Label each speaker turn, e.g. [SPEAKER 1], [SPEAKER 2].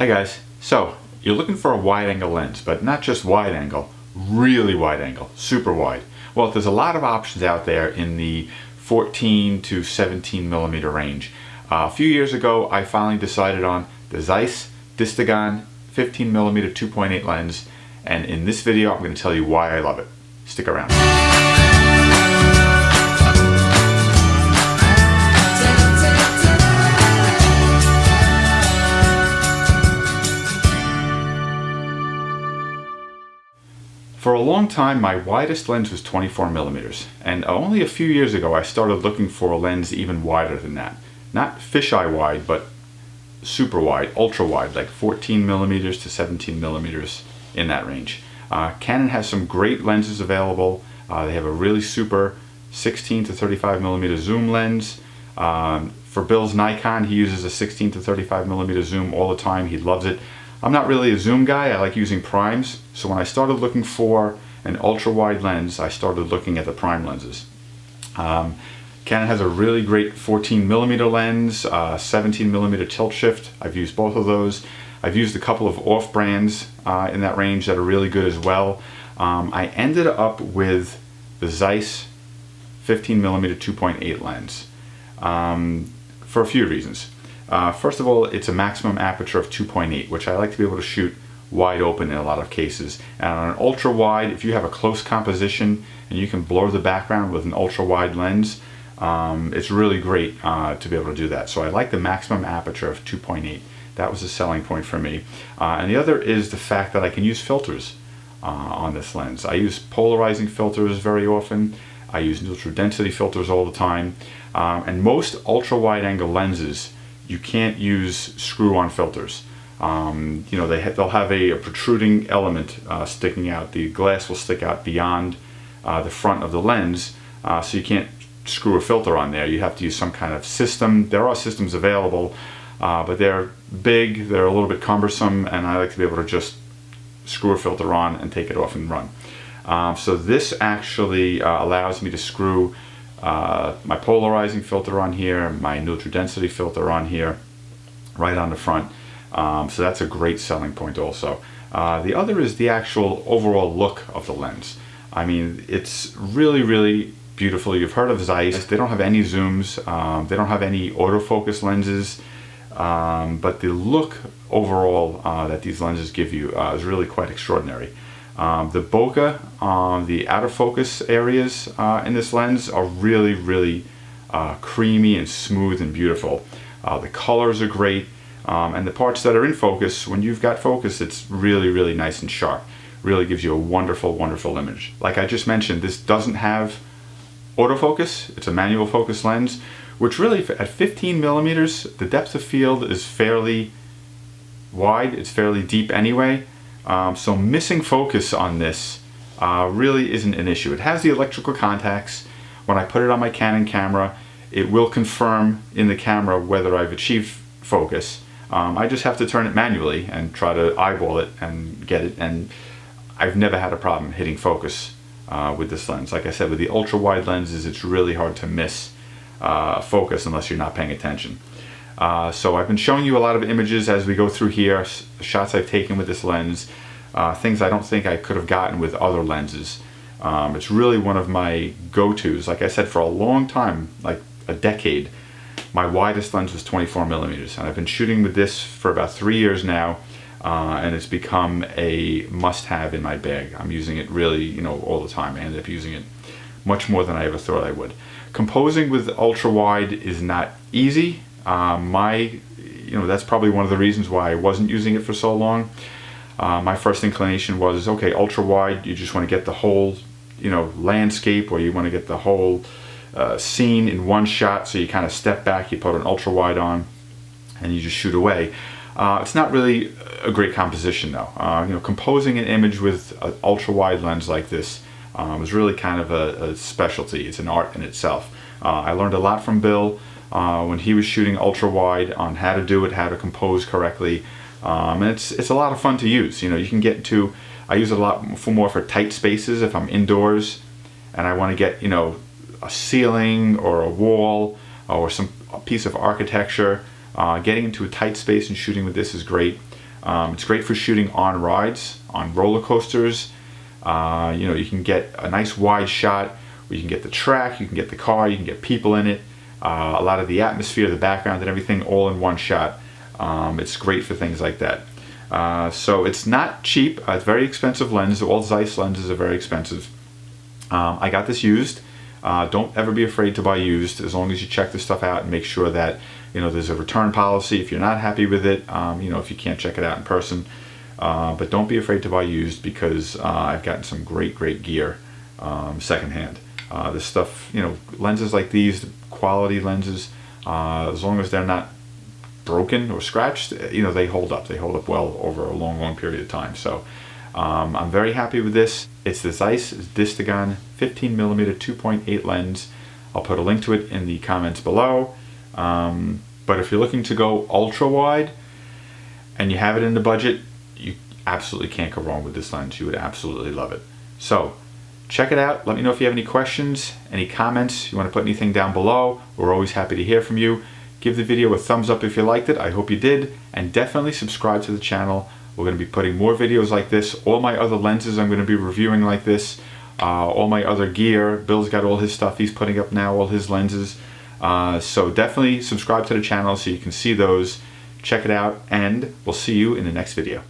[SPEAKER 1] Hi guys. So, you're looking for a wide angle lens, but not just wide angle, really wide angle, super wide. Well, there's a lot of options out there in the 14 to 17 millimeter range. A few years ago, I finally decided on the Zeiss Distagon 15 millimeter 2.8 lens, and in this video, I'm going to tell you why I love it. Stick around. For a long time, my widest lens was 24 millimeters, and only a few years ago I started looking for a lens even wider than that. Not fisheye wide, but super wide, ultra wide, like 14 millimeters to 17 millimeters, in that range. Canon has some great lenses available. They have a really super 16 to 35 millimeter zoom lens. For Bill's Nikon, he uses a 16 to 35 millimeter zoom all the time. He loves it. I'm not really a zoom guy. I like using primes. So when I started looking for an ultra wide lens, I started looking at the prime lenses. Canon has a really great 14 millimeter lens, 17 millimeter tilt shift. I've used both of those. I've used a couple of off brands in that range that are really good as well. I ended up with the Zeiss 15 millimeter 2.8 lens for a few reasons. First of all, it's a maximum aperture of 2.8, which I like to be able to shoot wide open in a lot of cases. And on an ultra wide, if you have a close composition and you can blur the background with an ultra wide lens, it's really great to be able to do that. So I like the maximum aperture of 2.8. That was a selling point for me. And the other is the fact that I can use filters on this lens. I use polarizing filters very often. I use neutral density filters all the time. And most ultra wide angle lenses, you can't use screw-on filters. You know, they'll have a protruding element sticking out. The glass will stick out beyond the front of the lens, so you can't screw a filter on there. You have to use some kind of system. There are systems available, but they're big, they're a little bit cumbersome, and I like to be able to just screw a filter on and take it off and run. So this actually allows me to screw my polarizing filter on here, my neutral density filter on here, right on the front. So that's a great selling point also. The other is the actual overall look of the lens. I mean, it's really, really beautiful. You've heard of Zeiss. They don't have any zooms. They don't have any autofocus lenses. But the look overall that these lenses give you is really quite extraordinary. The bokeh, the out of focus areas in this lens are really, really creamy and smooth and beautiful. The colors are great, and the parts that are in focus, when you've got focus, it's really, really nice and sharp. Really gives you a wonderful, wonderful image. Like I just mentioned, this doesn't have autofocus. It's a manual focus lens, which really, at 15 millimeters, the depth of field is fairly wide. It's fairly deep anyway. So missing focus on this really isn't an issue. It has the electrical contacts. When I put it on my Canon camera, it will confirm in the camera whether I've achieved focus. I just have to turn it manually and try to eyeball it and get it, and I've never had a problem hitting focus with this lens. Like I said, with the ultra wide lenses, it's really hard to miss focus unless you're not paying attention. So I've been showing you a lot of images as we go through here, shots I've taken with this lens, things I don't think I could have gotten with other lenses. It's really one of my go-tos. Like I said, for a long time, like a decade, my widest lens was 24 millimeters, and I've been shooting with this for about 3 years now, and it's become a must-have in my bag. I'm using it really, you know, all the time. I ended up using it much more than I ever thought I would. Composing with ultra-wide is not easy. That's probably one of the reasons why I wasn't using it for so long. My first inclination was, okay, ultra wide, you just want to get the whole, landscape, or you want to get the whole scene in one shot. So you kind of step back, you put an ultra wide on, and you just shoot away. It's not really a great composition though. Composing an image with an ultra wide lens like this is really kind of a specialty. It's an art in itself. I learned a lot from Bill when he was shooting ultra wide on how to do it, how to compose correctly, and it's a lot of fun to use. You can get into. I use it a lot more for tight spaces if I'm indoors and I want to get a ceiling or a wall or a piece of architecture. Getting into a tight space and shooting with this is great. It's great for shooting on rides, on roller coasters. You know, you can get a nice wide shot where you can get the track, you can get the car, you can get people in it, a lot of the atmosphere, the background and everything all in one shot. It's great for things like that. So it's not cheap. It's a very expensive lens. All Zeiss lenses are very expensive. I got this used. Don't ever be afraid to buy used, as long as you check this stuff out and make sure that, you know, there's a return policy if you're not happy with it, you know, if you can't check it out in person. But don't be afraid to buy used, because I've gotten some great gear secondhand. This stuff, you know, lenses like these, quality lenses, as long as they're not broken or scratched, you know, they hold up. They hold up well over a long period of time. So I'm very happy with this. It's the Zeiss Distagon 15mm 2.8 lens. I'll put a link to it in the comments below. But if you're looking to go ultra wide and you have it in the budget, you absolutely can't go wrong with this lens. You would absolutely love it. So check it out. Let me know if you have any questions, any comments, you want to put anything down below. We're always happy to hear from you. Give the video a thumbs up if you liked it. I hope you did. And definitely subscribe to the channel. We're going to be putting more videos like this. All my other lenses I'm going to be reviewing like this. All my other gear. Bill's got all his stuff he's putting up now, all his lenses. So definitely subscribe to the channel so you can see those. Check it out, and we'll see you in the next video.